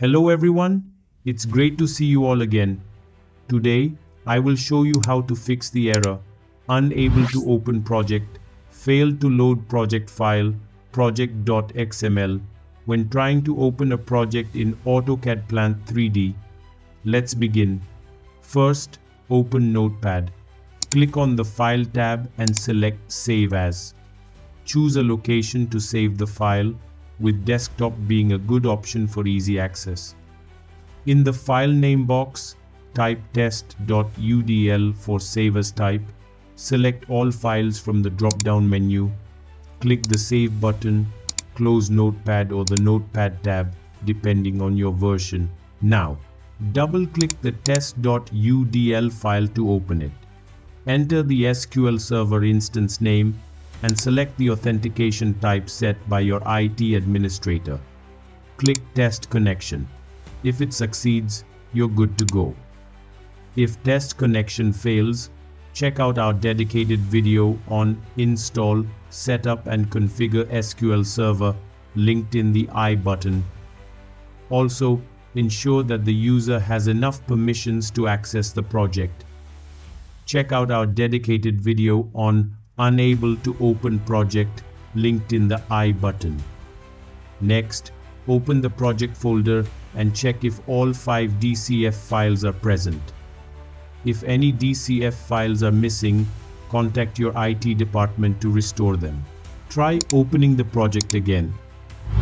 Hello everyone, it's great to see you all again. Today, I will show you how to fix the error, unable to open project, failed to load project file, Project.xml, when trying to open a project in AutoCAD Plant 3D. Let's begin. First, open Notepad. Click on the File tab and select Save As. Choose a location to save the file, with desktop being a good option for easy access. In the file name box, type test.udl for save as type. Select all files from the drop-down menu. Click the Save button, close Notepad or the Notepad tab, depending on your version. Now, double-click the test.udl file to open it. Enter the SQL Server instance name and select the authentication type set by your IT administrator. Click Test Connection. If it succeeds, you're good to go. If test connection fails, check out our dedicated video on Install, Setup and Configure SQL Server, linked in the I button. Also, ensure that the user has enough permissions to access the project. Check out our dedicated video on Unable to open project, linked in the I button. Next, open the project folder and check if all 5 DCF files are present. If any DCF files are missing, contact your IT department to restore them. Try opening the project again.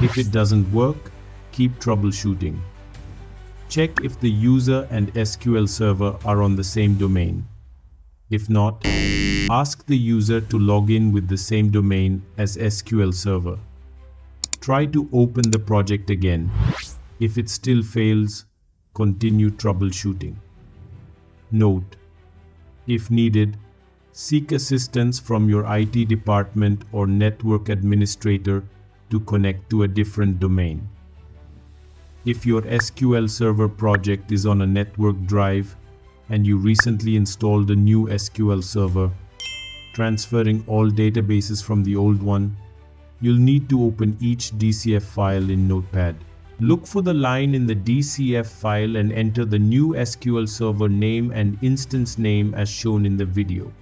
If it doesn't work, keep troubleshooting. Check if the user and SQL Server are on the same domain. If not, ask the user to log in with the same domain as SQL Server. Try to open the project again. If it still fails, continue troubleshooting. Note: if needed, seek assistance from your IT department or network administrator to connect to a different domain. If your SQL Server project is on a network drive and you recently installed a new SQL Server, transferring all databases from the old one, you'll need to open each DCF file in Notepad. Look for the line in the DCF file and enter the new SQL Server name and instance name as shown in the video.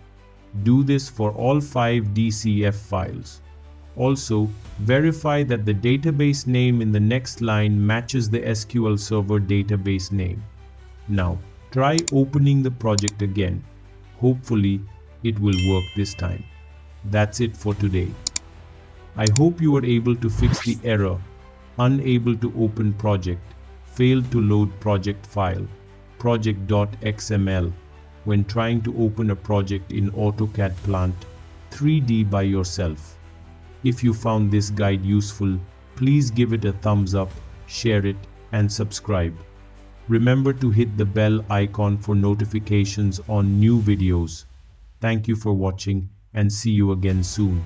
Do this for all 5 DCF files. Also, verify that the database name in the next line matches the SQL Server database name. Now, try opening the project again. Hopefully, it will work this time. That's it for today. I hope you were able to fix the error, unable to open project, failed to load project file, Project.xml, when trying to open a project in AutoCAD Plant 3D by yourself. If you found this guide useful, please give it a thumbs up, share it, and subscribe. Remember to hit the bell icon for notifications on new videos. Thank you for watching and see you again soon.